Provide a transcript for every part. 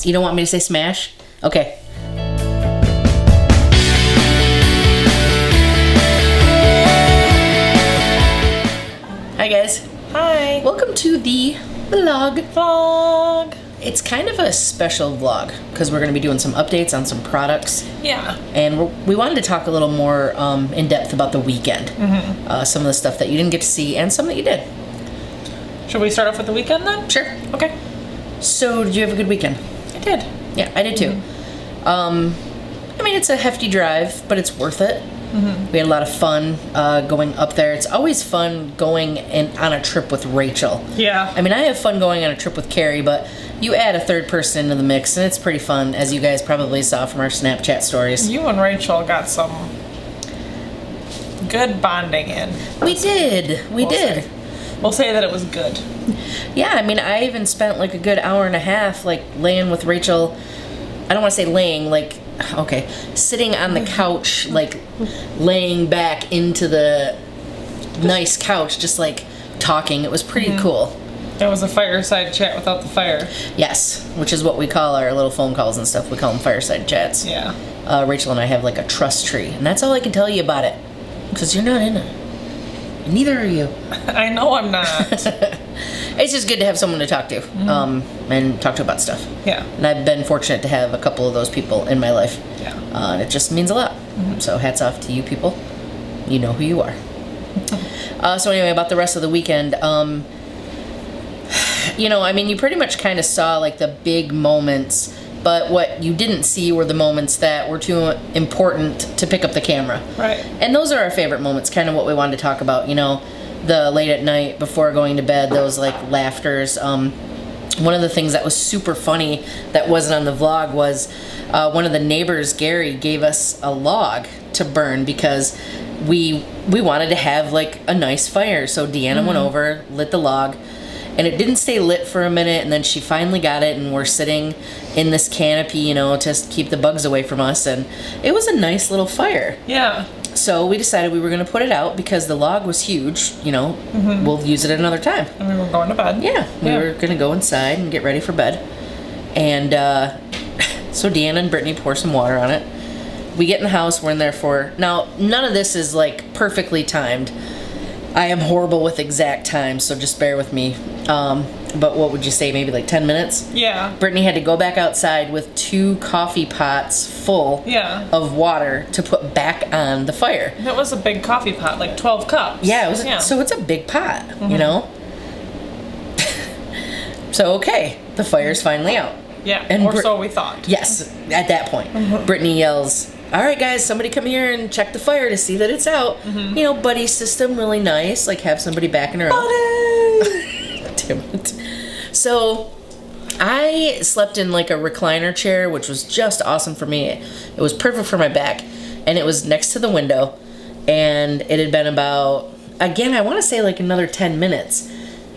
You don't want me to say smash? Okay. Hi guys. Hi. Welcome to the vlog. It's kind of a special vlog because we're going to be doing some updates on some products. Yeah. And we wanted to talk a little more in depth about the weekend. Some of the stuff that you didn't get to see and some that you did. Should we start off with the weekend then? Sure. Okay. So, did you have a good weekend? I did. Yeah, I did too. I mean, it's a hefty drive, but it's worth it. We had a lot of fun going up there. It's always fun going on a trip with Rachel. Yeah. I mean, I have fun going on a trip with Cari, but you add a third person into the mix, and it's pretty fun, as you guys probably saw from our Snapchat stories. You and Rachel got some good bonding in. We did. We did. We'll say that it was good. Yeah, I mean, I even spent like a good hour and a half, like, laying with Rachel. I don't want to say laying, like, okay, sitting on the couch, like, laying back into the nice couch, just, like, talking. It was pretty cool. It was a fireside chat without the fire. Yes, which is what we call our little phone calls and stuff. We call them fireside chats. Yeah. Rachel and I have, like, a trust tree, and that's all I can tell you about it, because you're not in it. Neither are you. I know I'm not. It's just good to have someone to talk to, and talk to about stuff. Yeah. And I've been fortunate to have a couple of those people in my life. Yeah. And it just means a lot. So hats off to you people. You know who you are. So anyway, about the rest of the weekend, you know, I mean, you pretty much kind of saw like the big moments, but what you didn't see were the moments that were too important to pick up the camera. Right. And those are our favorite moments, kind of what we wanted to talk about, you know, the late at night before going to bed, those like laughters. One of the things that was super funny that wasn't on the vlog was one of the neighbors, Gary, gave us a log to burn because we wanted to have like a nice fire. So Deanna went over, lit the log, and it didn't stay lit for a minute, and then she finally got it, and we're sitting in this canopy, you know, to keep the bugs away from us, and it was a nice little fire. Yeah. So we decided we were going to put it out because the log was huge, you know, we'll use it another time. And we were going to bed. Yeah, we were going to go inside and get ready for bed. And so Deanna and Brittany pour some water on it. We get in the house, we're in there for, now none of this is like perfectly timed. I am horrible with exact times, so just bear with me. But what would you say, maybe like 10 minutes? Yeah. Brittany had to go back outside with 2 coffee pots full of water to put back on the fire. That was a big coffee pot, like 12 cups. Yeah, it was, so it's a big pot, you know? So, okay, the fire's finally out. Yeah, And or so we thought. Yes, at that point. Brittany yells, "All right, guys, somebody come here and check the fire to see that it's out." You know, buddy system, really nice. Like, have somebody backing her up. Damn it. So, I slept in, like, a recliner chair, which was just awesome for me. It was perfect for my back. And it was next to the window. And it had been about, again, I want to say, like, another 10 minutes.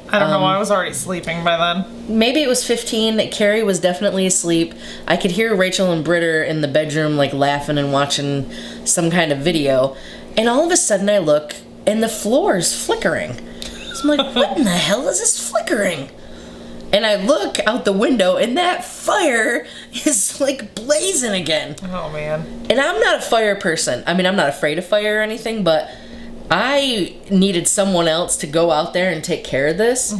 I don't know, I was already sleeping by then. Maybe it was 15. Cari was definitely asleep. I could hear Rachel and Britter in the bedroom, like, laughing and watching some kind of video. And all of a sudden I look, and the floor is flickering. So I'm like, what in the hell is this flickering? And I look out the window, and that fire is, like, blazing again. Oh, man. And I'm not a fire person. I mean, I'm not afraid of fire or anything, but I needed someone else to go out there and take care of this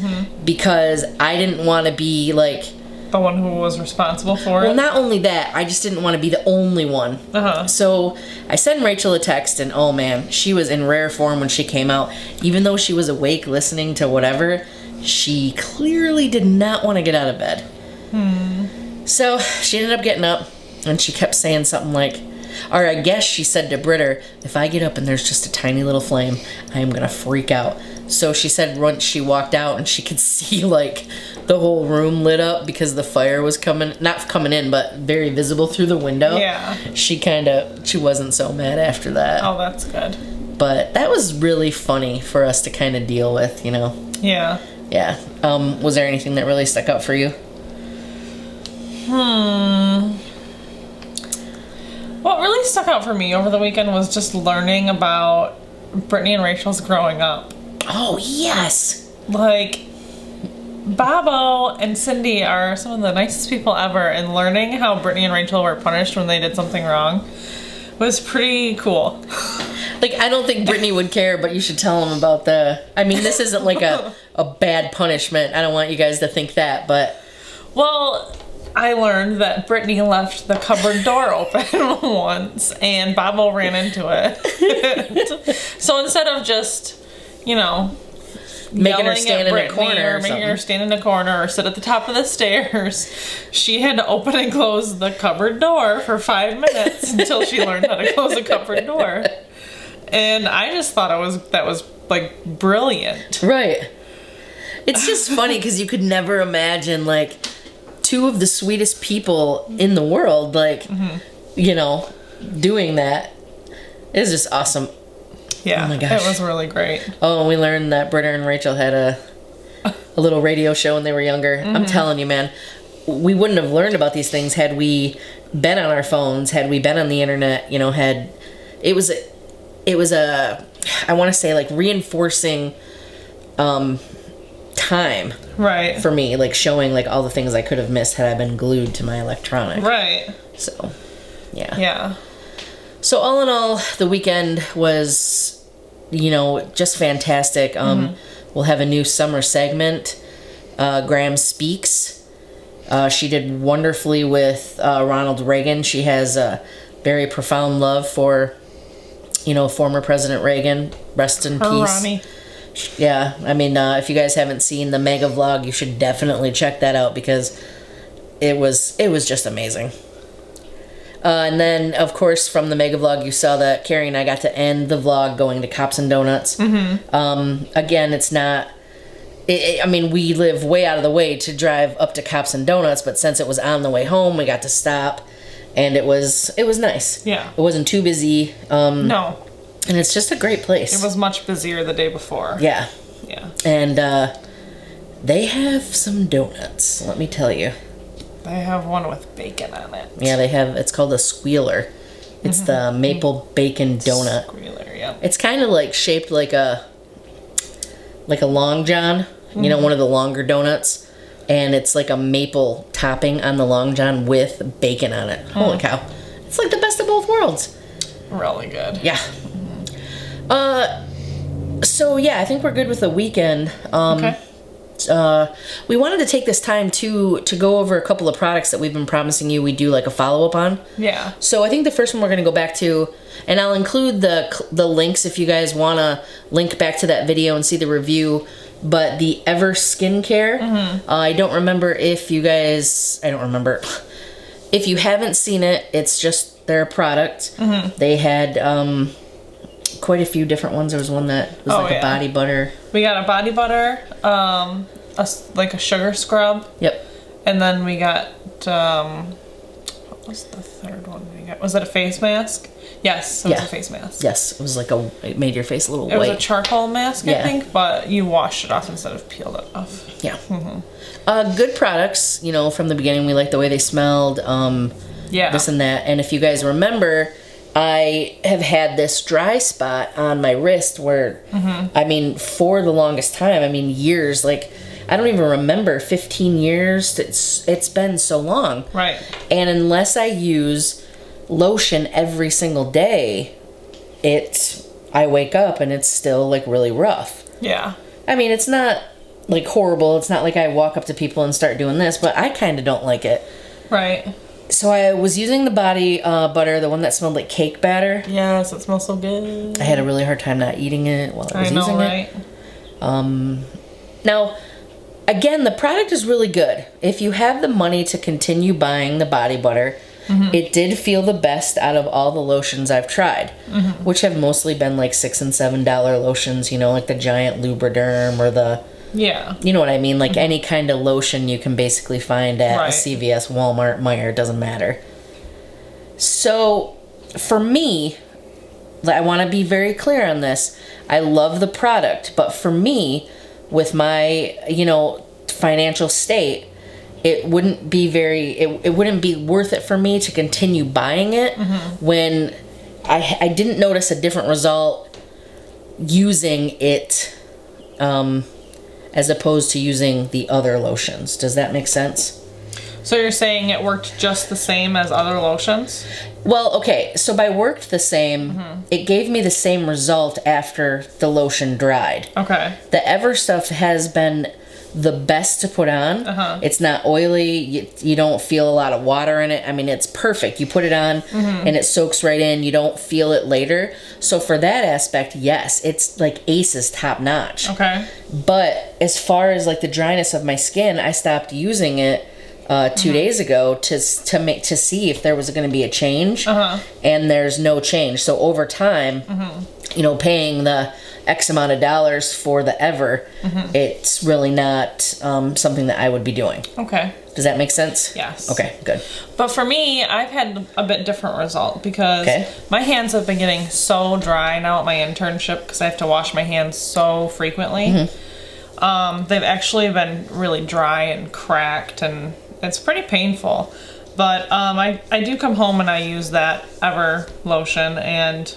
because I didn't want to be, like, the one who was responsible for it? Well, not only that, I just didn't want to be the only one. So I sent Rachel a text, and oh man, she was in rare form when she came out. Even though she was awake listening to whatever, she clearly did not want to get out of bed. So she ended up getting up, and she kept saying something like, or I guess she said to Britter, if I get up and there's just a tiny little flame, I am going to freak out. So she said once she walked out and she could see, like, the whole room lit up because the fire was coming, not coming in, but very visible through the window. Yeah. She wasn't so mad after that. Oh, that's good. But that was really funny for us to kind of deal with, you know? Yeah. Yeah. Was there anything that really stuck out for you? What really stuck out for me over the weekend was just learning about Brittany and Rachel's growing up. Oh, yes. Like, Bobo and Cindy are some of the nicest people ever, and learning how Brittany and Rachel were punished when they did something wrong was pretty cool. Like, I don't think Brittany would care, but you should tell them about I mean, this isn't like a bad punishment. I don't want you guys to think that, but... Well, I learned that Brittany left the cupboard door open once, and Bobo ran into it. So instead of just, you know... making her stand in a corner or making her stand in a corner or sit at the top of the stairs, she had to open and close the cupboard door for 5 minutes until she learned how to close the cupboard door. And I just thought that was like brilliant. Right. It's just funny because you could never imagine like two of the sweetest people in the world, like, you know, doing that. It's just awesome. Yeah, oh my gosh. It was really great. Oh, and we learned that Britta and Rachel had a little radio show when they were younger. I'm telling you, man, we wouldn't have learned about these things had we been on our phones, had we been on the internet, you know, it was a I want to say like reinforcing time. Right. For me, like showing like all the things I could have missed had I been glued to my electronic. Right. So, yeah. Yeah. So all in all, the weekend was, you know, just fantastic. We'll have a new summer segment, Graham Speaks. She did wonderfully with Ronald Reagan. She has a very profound love for, you know, former President Reagan. Rest in peace. Ronnie. Yeah, I mean, if you guys haven't seen the mega vlog, you should definitely check that out because it was just amazing. And then, of course, from the mega vlog, you saw that Cari and I got to end the vlog going to Cops and Donuts. Again, it's not... I mean, we live way out of the way to drive up to Cops and Donuts, but since it was on the way home, we got to stop, and it was nice. Yeah. It wasn't too busy. No. And it's just a great place. It was much busier the day before. Yeah. Yeah. And they have some donuts, let me tell you. They have one with bacon on it. Yeah, they have, it's called a squealer. It's the maple bacon donut. Squealer, yeah. It's kind of like shaped like a Long John, you know, one of the longer donuts. And it's like a maple topping on the Long John with bacon on it. Holy cow. It's like the best of both worlds. Really good. Yeah. So yeah, I think we're good with the weekend. Okay. We wanted to take this time to go over a couple of products that we've been promising you we do like a follow-up on. Yeah. So I think the first one we're going to go back to, and I'll include the links if you guys want to link back to that video and see the review, but the Ever Skincare, I don't remember if you guys, if you haven't seen it, it's just their product. They had quite a few different ones. There was one that was a body butter. We got a body butter, like a sugar scrub. Yep. And then we got, what was the third one we got? Was it a face mask? Yes, it was a face mask. Yes, it was like it made your face a little white. It was a charcoal mask, I think, but you washed it off instead of peeled it off. Yeah. Good products, you know, from the beginning. We liked the way they smelled, this and that. And if you guys remember, I have had this dry spot on my wrist where, I mean, for the longest time, I mean, years, like, I don't even remember, 15 years, it's been so long. Right. And unless I use lotion every single day, I wake up and it's still, like, really rough. Yeah. I mean, it's not, like, horrible. It's not like I walk up to people and start doing this, but I kind of don't like it. Right. So I was using the body butter, the one that smelled like cake batter. Yes, it smells so good. I had a really hard time not eating it while I was using it. Now, again, the product is really good. If you have the money to continue buying the body butter, it did feel the best out of all the lotions I've tried, which have mostly been like $6 and $7 lotions, you know, like the giant Lubriderm or the... Yeah. You know what I mean? Like any kind of lotion you can basically find at a CVS, Walmart, Meijer, doesn't matter. So, for me, I want to be very clear on this. I love the product, but for me, with my, you know, financial state, it wouldn't be it wouldn't be worth it for me to continue buying it when I didn't notice a different result using it, as opposed to using the other lotions. Does that make sense? So you're saying it worked just the same as other lotions? Well, okay, so by worked the same, it gave me the same result after the lotion dried. Okay. The Ever stuff has been the best to put on. It's not oily. You don't feel a lot of water in it. I mean, it's perfect. You put it on and it soaks right in. You don't feel it later. So for that aspect, yes, it's like Ace's top notch. Okay. But as far as like the dryness of my skin, I stopped using it 2 days ago to see if there was going to be a change, and there's no change. So over time, you know, paying the X amount of dollars for the Ever, it's really not something that I would be doing. Okay. Does that make sense? Yes. Okay, good. But for me, I've had a bit different result because my hands have been getting so dry now at my internship because I have to wash my hands so frequently. They've actually been really dry and cracked, and it's pretty painful. But I do come home and I use that Ever lotion, and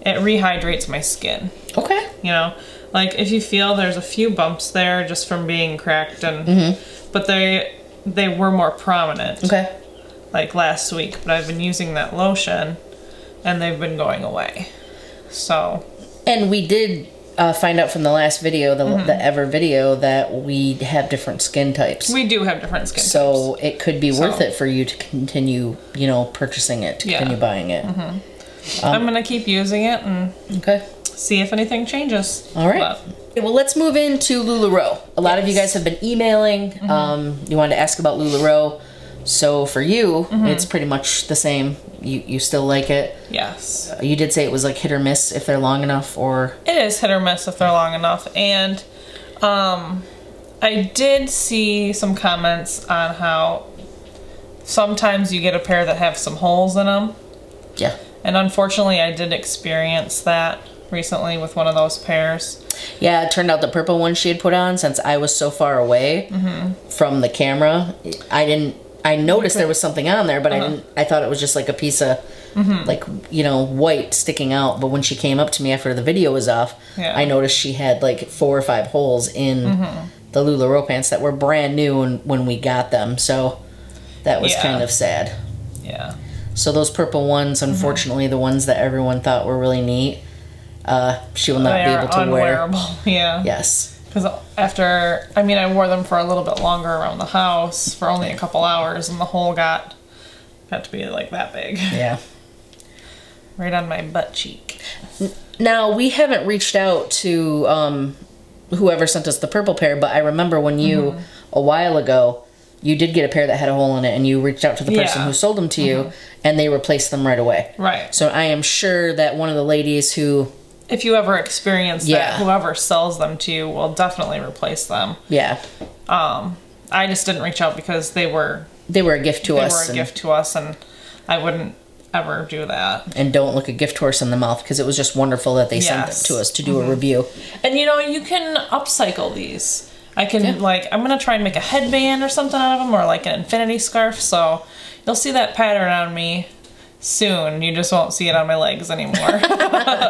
it rehydrates my skin. Okay. You know, like if you feel there's a few bumps there just from being cracked, and but they were more prominent. Okay. Like last week, but I've been using that lotion, and they've been going away. So. And we did find out from the last video, the Ever video, that we have different skin types. We do have different skin types. So it could be worth it for you to continue, you know, purchasing it, to continue buying it. I'm going to keep using it and see if anything changes. All right. Okay, well, let's move into LuLaRoe. A lot of you guys have been emailing. You wanted to ask about LuLaRoe. So for you, it's pretty much the same. You still like it? Yes. You did say it was like hit or miss if they're long enough, or? It is hit or miss if they're long enough. And I did see some comments on how sometimes you get a pair that have some holes in them. Yeah. And unfortunately, I did experience that recently with one of those pairs. Yeah, it turned out the purple one she had put on, since I was so far away from the camera, I noticed there was something on there, but I thought it was just like a piece of like, you know, white sticking out. But when she came up to me after the video was off, I noticed she had like 4 or 5 holes in the LuLaRoe pants that were brand new when we got them. So that was kind of sad. Yeah. So those purple ones, unfortunately, the ones that everyone thought were really neat, she will not be able to wear. Yeah. Yes. Because after, I mean, I wore them for a little bit longer around the house for only a couple hours, and the hole got to be like that big. Yeah. Right on my butt cheek. Now, we haven't reached out to whoever sent us the purple pair, but I remember when you, a while ago, you did get a pair that had a hole in it, and you reached out to the person who sold them to you, and they replaced them right away. Right. So I am sure that one of the ladies who... If you ever experience that, whoever sells them to you will definitely replace them. Yeah. I just didn't reach out because they were a gift to us. They were a gift to us, and I wouldn't ever do that. And don't look a gift horse in the mouth, because it was just wonderful that they sent them to us to do a review. And you know, you can upcycle these. I can like, I'm gonna try and make a headband or something out of them, or like an infinity scarf. So you'll see that pattern on me soon. You just won't see it on my legs anymore.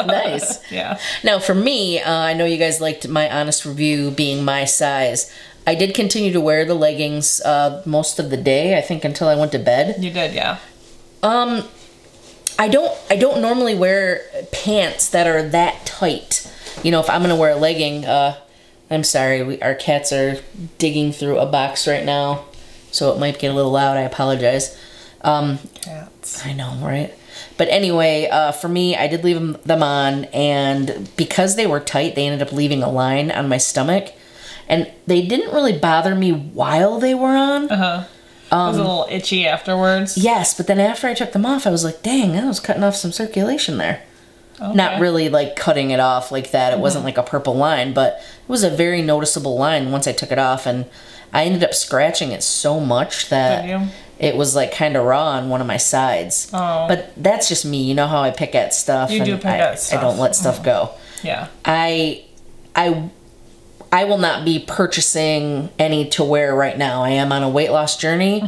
Nice. Yeah. Now for me, I know you guys liked my honest review being my size. I did continue to wear the leggings most of the day, I think, until I went to bed. You did, yeah. I don't normally wear pants that are that tight. You know, if I'm gonna wear a legging, I'm sorry, our cats are digging through a box right now, so it might get a little loud. I apologize. Cats. I know, right? But anyway, for me, I did leave them on, and because they were tight, they ended up leaving a line on my stomach, and they didn't really bother me while they were on. It was a little itchy afterwards. Yes, but then after I took them off, I was like, dang, that was cutting off some circulation there. Okay. Not really like cutting it off like that. It wasn't like a purple line, but it was a very noticeable line once I took it off, and I ended up scratching it so much that it was like kind of raw on one of my sides. Oh. But that's just me. You know how I pick at stuff. You do pick at stuff. I don't let stuff go. Yeah. I will not be purchasing any to wear right now. I am on a weight loss journey.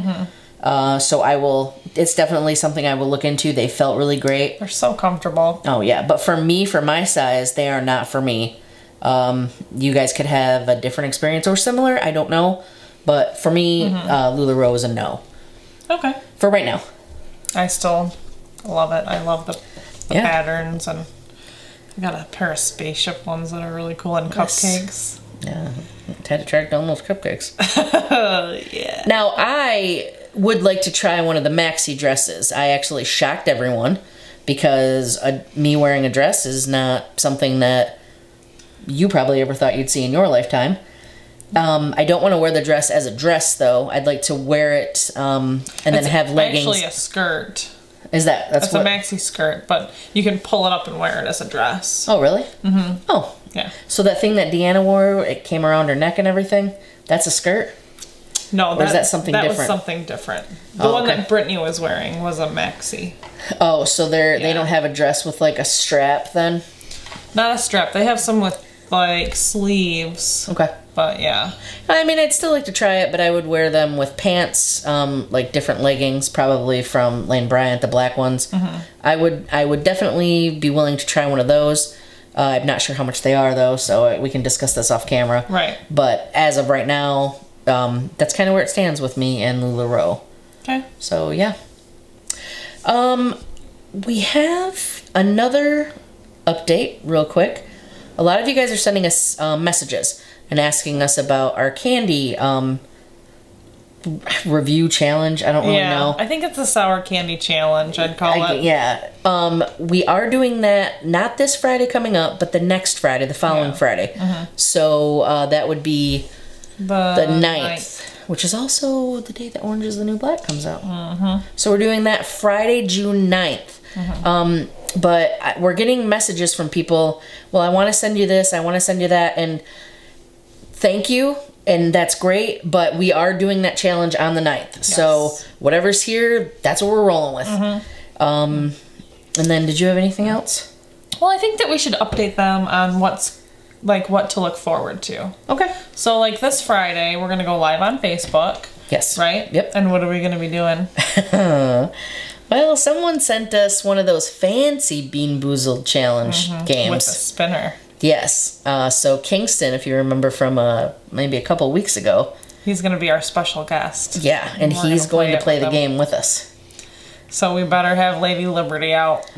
So I will, it's definitely something I will look into. They felt really great. They're so comfortable. Oh yeah, but for me, for my size, they are not for me. You guys could have a different experience or similar. I don't know. But for me, LuLaRoe is a no. Okay. For right now. I still love it. I love the patterns, and I got a pair of spaceship ones that are really cool, and cupcakes. Yeah. Had to track down those cupcakes. Yeah. Now, I would like to try one of the maxi dresses. I actually shocked everyone because me wearing a dress is not something that you probably ever thought you'd see in your lifetime. I don't want to wear the dress as a dress, though. I'd like to wear it and then have leggings. It's actually a skirt. Is that? That's a maxi skirt, but you can pull it up and wear it as a dress. Oh, really? Mm-hmm. Oh. Yeah. So that thing that Deanna wore, it came around her neck and everything, that's a skirt? No, or is that something different? That was something different. The one that Brittany was wearing was a maxi. Oh, so they don't have a dress with like a strap then? Not a strap. They have some with like sleeves. Okay. But yeah. I mean, I'd still like to try it, but I would wear them with pants, like different leggings, probably from Lane Bryant, the black ones. Mm-hmm. I would definitely be willing to try one of those. I'm not sure how much they are, though, so we can discuss this off camera. Right. But as of right now, that's kind of where it stands with me and LuLaRoe. Okay. So, yeah. We have another update, real quick. A lot of you guys are sending us messages and asking us about our candy review challenge. I don't really know. I think it's a sour candy challenge, I'd call it. Yeah. We are doing that not this Friday coming up, but the next Friday, the following Friday. Mm-hmm. So that would be the 9th, which is also the day that Orange is the New Black comes out. Mm-hmm. So we're doing that Friday, June 9th. Mm-hmm. But we're getting messages from people, well, I want to send you this, I want to send you that, and thank you. And that's great, but we are doing that challenge on the 9th. Yes. So whatever's here, that's what we're rolling with. Mm-hmm. And then, did you have anything else? Well, I think that we should update them on what to look forward to. Okay. So like this Friday, we're going to go live on Facebook. Yes. Right? Yep. And what are we going to be doing? Well, someone sent us one of those fancy Bean Boozled challenge games. With a spinner. Yes. So Kingston, if you remember from maybe a couple weeks ago. He's going to be our special guest. Yeah, and he's going to play the game with us. So we better have Lady Liberty out.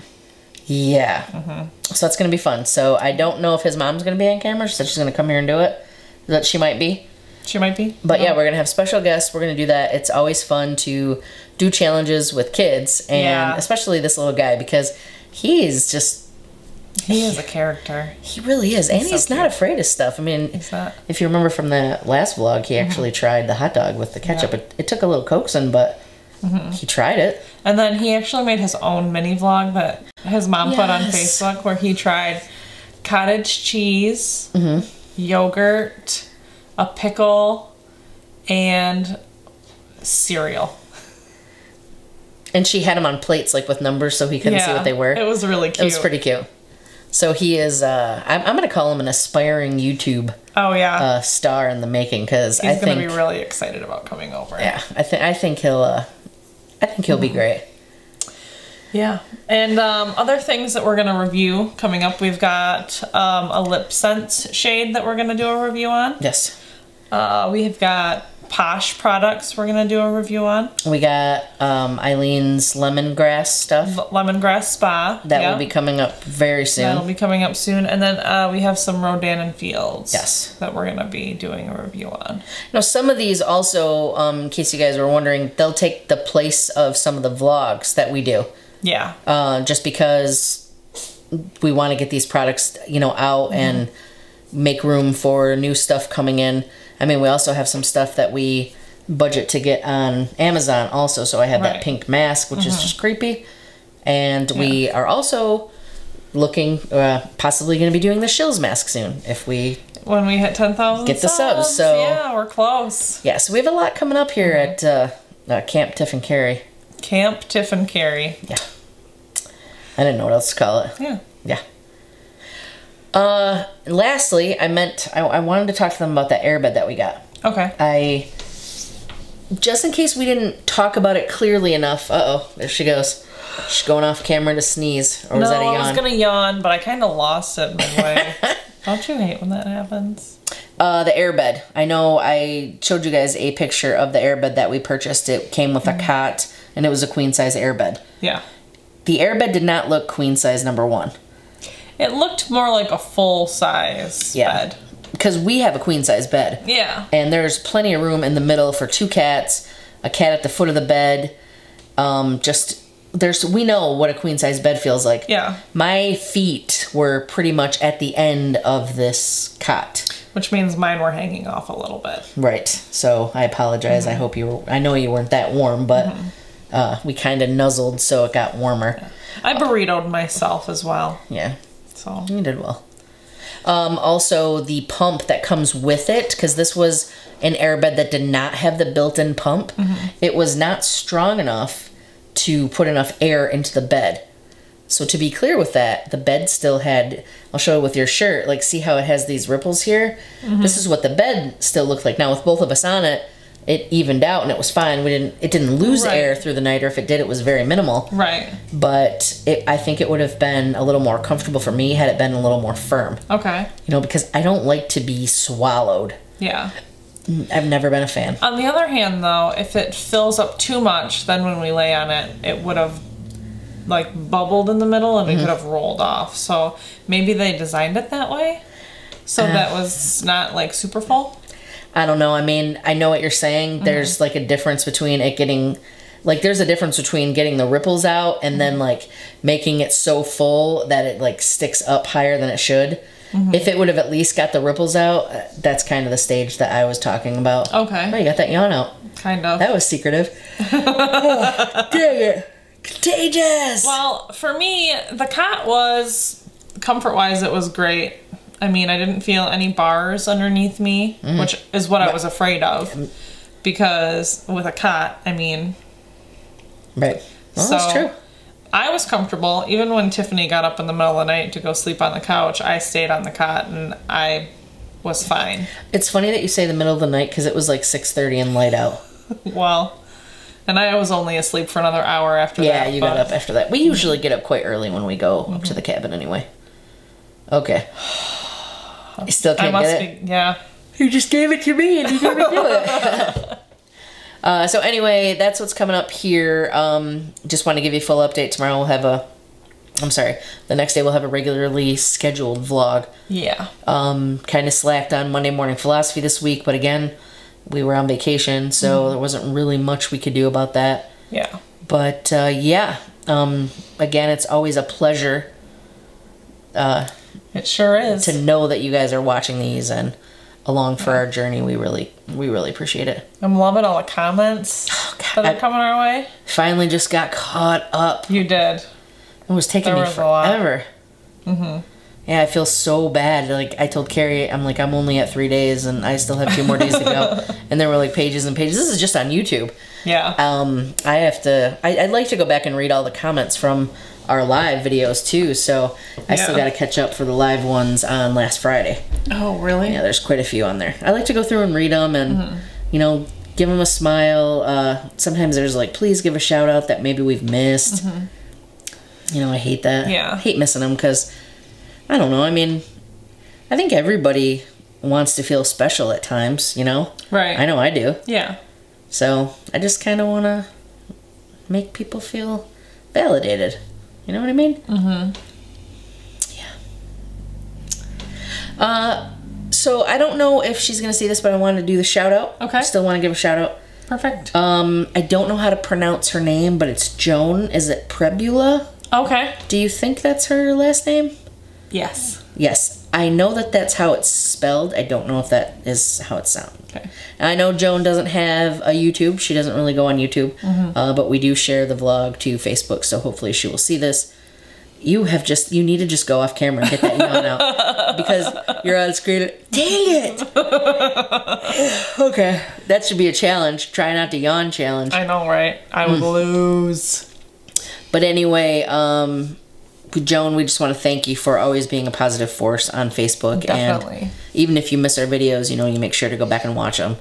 Yeah. Mm-hmm. So that's going to be fun. So I don't know if his mom's going to be on camera. She said she's going to come here and do it. That she might be. She might be. But yeah, we're going to have special guests. We're going to do that. It's always fun to do challenges with kids. And especially this little guy, because he is just... He is a character. He really is. And he's not afraid of stuff. I mean, if you remember from the last vlog, he actually tried the hot dog with the ketchup. Yeah. It took a little coaxing, but he tried it. And then he actually made his own mini vlog that his mom put on Facebook, where he tried cottage cheese, yogurt, a pickle, and cereal. And she had them on plates, like with numbers, so he couldn't see what they were. It was really cute. It was pretty cute. So he is, I'm going to call him an aspiring YouTube star in the making, because I think... He's going to be really excited about coming over. Yeah, I think he'll be great. Yeah. And other things that we're going to review coming up, we've got a lip sense shade that we're going to do a review on. Yes. We have got Posh products we're going to do a review on. We got Eileen's lemongrass stuff. Lemongrass spa. That will be coming up very soon. That'll be coming up soon. And then we have some Rodan and Fields. Yes. That we're going to be doing a review on. Now, some of these also, in case you guys were wondering, they'll take the place of some of the vlogs that we do. Yeah. Just because we want to get these products, out and make room for new stuff coming in. I mean, we also have some stuff that we budget to get on Amazon also. So I have that pink mask, which is just creepy. And we are also looking, possibly going to be doing the Shills mask soon. When we hit 10,000 get the subs. So yeah, we're close. Yeah, so we have a lot coming up here at Camp Tiff and Cari. Camp Tiff and Cari. Yeah. I didn't know what else to call it. Yeah. Yeah. Lastly, I wanted to talk to them about that airbed that we got. Okay. Just in case we didn't talk about it clearly enough. Uh-oh, there she goes. She's going off camera to sneeze. Or was that a yawn? I was going to yawn, but I kind of lost it midway. Don't you hate when that happens? The airbed. I know I showed you guys a picture of the airbed that we purchased. It came with a cot, and it was a queen size airbed. Yeah. The airbed did not look queen size number 1. It looked more like a full size bed. Because we have a queen size bed. Yeah. And there's plenty of room in the middle for 2 cats, a cat at the foot of the bed. We know what a queen size bed feels like. Yeah. My feet were pretty much at the end of this cot. Which means mine were hanging off a little bit. Right. So I apologize. I know you weren't that warm, but we kind of nuzzled so it got warmer. Yeah. I burritoed myself as well. Yeah. So you did well. Also, the pump that comes with it, because this was an airbed that did not have the built-in pump, it was not strong enough to put enough air into the bed. So to be clear with that, the bed still had, I'll show you with your shirt, like see how it has these ripples here? This is what the bed still looked like. Now with both of us on it, it evened out and it was fine. It didn't lose air through the night, or if it did, it was very minimal. Right. But I think it would have been a little more comfortable for me had it been a little more firm. Okay. You know, because I don't like to be swallowed. Yeah. I've never been a fan. On the other hand, though, if it fills up too much, then when we lay on it, it would have like bubbled in the middle and we could have rolled off. So maybe they designed it that way so that was not like super full. I don't know. I mean, I know what you're saying. There's like a difference between it getting, like there's a difference between getting the ripples out and then like making it so full that it like sticks up higher than it should. If it would have at least got the ripples out, that's kind of the stage that I was talking about. Okay. Oh, you got that yawn out. Kind of. That was secretive. Oh, dang it. Contagious! Well, for me, the cot was, comfort-wise, it was great. I mean, I didn't feel any bars underneath me, which is what I was afraid of. Because with a cot, I mean... Right. Well, so that's true. I was comfortable. Even when Tiffany got up in the middle of the night to go sleep on the couch, I stayed on the cot and I was fine. It's funny that you say the middle of the night because it was like 6:30 and light out. Well... And I was only asleep for another hour after that. Yeah, you got up after that. We usually get up quite early when we go up to the cabin anyway. Okay. I still can't get it? Yeah. You just gave it to me and you didn't do it. So anyway, that's what's coming up here. Just want to give you a full update. Tomorrow we'll have the next day we'll have a regularly scheduled vlog. Yeah. Kind of slacked on Monday Morning Philosophy this week, but again... We were on vacation, so there wasn't really much we could do about that. Yeah. But, yeah. Again, it's always a pleasure. It sure is. To know that you guys are watching these and along for our journey. We really appreciate it. I'm loving all the comments that are coming our way. Finally just got caught up. You did. It was taking me forever. Yeah, I feel so bad. Like, I told Carrie, I'm like, I'm only at 3 days, and I still have 2 more days to go. And there were, like, pages and pages. This is just on YouTube. Yeah. I'd like to go back and read all the comments from our live videos, too, so I still got to catch up for the live ones on last Friday. Oh, really? Yeah, there's quite a few on there. I like to go through and read them and, you know, give them a smile. Sometimes there's, like, please give a shout-out that maybe we've missed. You know, I hate that. Yeah. I hate missing them, because... I don't know. I mean, I think everybody wants to feel special at times, you know? Right. I know I do. Yeah. So I just kind of want to make people feel validated. You know what I mean? Yeah. So I don't know if she's going to see this, but I wanted to do the shout out. Okay. Still want to give a shout out. Perfect. I don't know how to pronounce her name, but it's Joan. Is it Prebula? Okay. Do you think that's her last name? Yes. Yes. I know that that's how it's spelled. I don't know if that is how it sounds. Okay. I know Joan doesn't have a YouTube. She doesn't really go on YouTube. But we do share the vlog to Facebook, so hopefully she will see this. You need to just go off camera and get that yawn out. Because you're on screen. Dang it! Okay. That should be a challenge. Try not to yawn challenge. I know, right? I would lose. But anyway, Joan, we just want to thank you for always being a positive force on Facebook. Definitely. And even if you miss our videos, you know, you make sure to go back and watch them.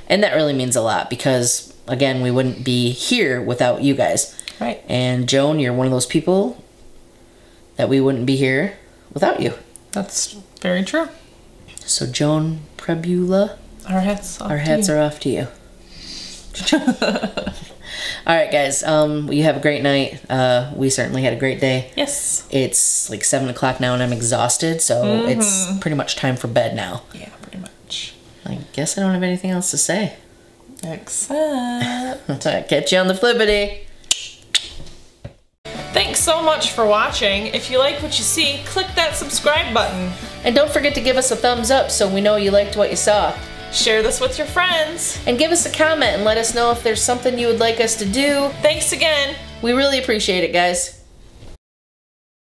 And that really means a lot because, again, we wouldn't be here without you guys. Right. And Joan, you're one of those people that we wouldn't be here without you. That's Very true. So Joan Prebula, our hats are off to you. All right, guys. You have a great night. We certainly had a great day. Yes. It's like 7 o'clock now, and I'm exhausted, so it's pretty much time for bed now. Yeah, pretty much. I guess I don't have anything else to say. Except... Catch you on the flippity. Thanks so much for watching. If you like what you see, click that subscribe button. And don't forget to give us a thumbs up so we know you liked what you saw. Share this with your friends. And give us a comment and let us know if there's something you would like us to do. Thanks again. We really appreciate it, guys.